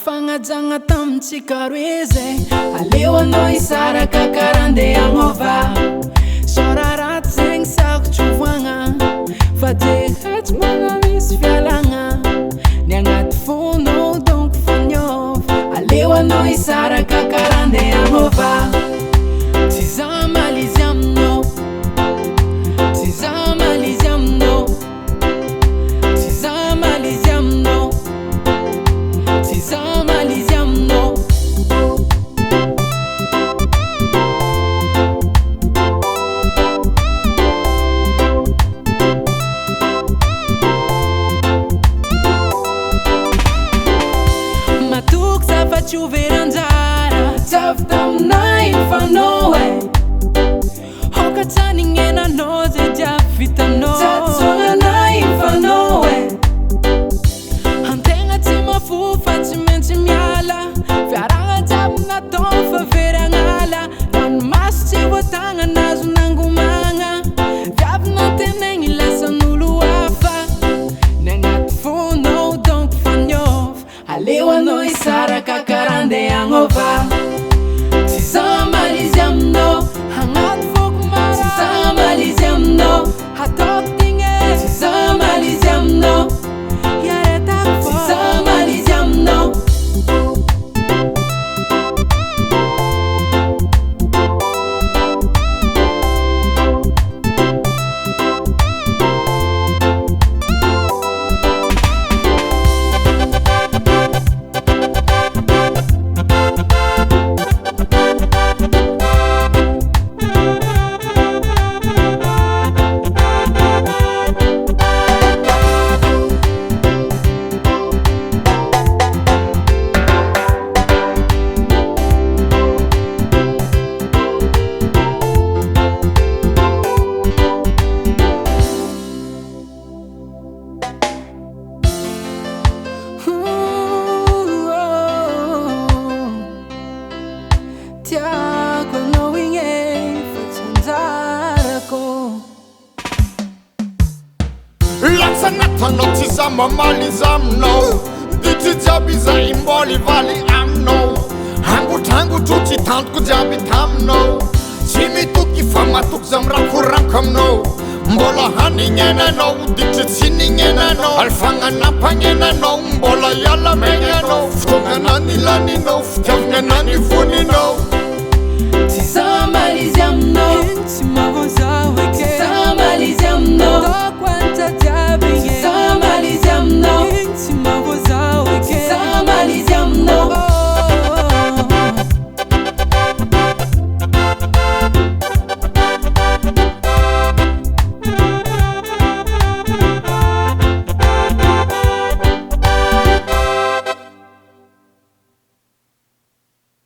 Fanajagna tamitsika roe zay aleo anao hisaraka karaha andeha agnova sora ratsy zegny sarotsy ovoagna fa dia tsy mana misy fialagna ny agnaty fonao donc faniova aleo anao hisaraka karaha andeha agnova tsy za malizy aminao tsy za malizy aminao tsy za malizy aminao tsy za malizy aminao matoky zafatry overanjara tsavy taminay fanao hokatsanignenanao zay jiaby vitanao tsatsognanay fanao antegna tsy mafofa tsy maintsy miala fiaragna jiaby natao fa veragnala ranomasy tsy voatagna nazo nangomagna viavy nantenegny lasan'olo hafa ny agnaty fonao donc faniova aleo anao hisaraka karaha andeha agnova tsy za malizy aminao agnaty foko mara tsy za malizy aminao ataoko tigny tsy za malizy aminao iaretako fô tsy za malizy aminao tiako anao igny fa tsy anjarako latsanathanao tsy za mamalizy aminao ditry jiaby zay mbola ivaly aminao angotrangotro tsy tantoko jiaby taminao tsy mitoky fa matoky za mirakoranko aminao mbola hanignenanao ditry tsy nignenanao alfagnanampagnenanao mbola iala megnanao fotognana nilaninao fitiavagna nanivoninao tsy za malizy aminao tsy mavonza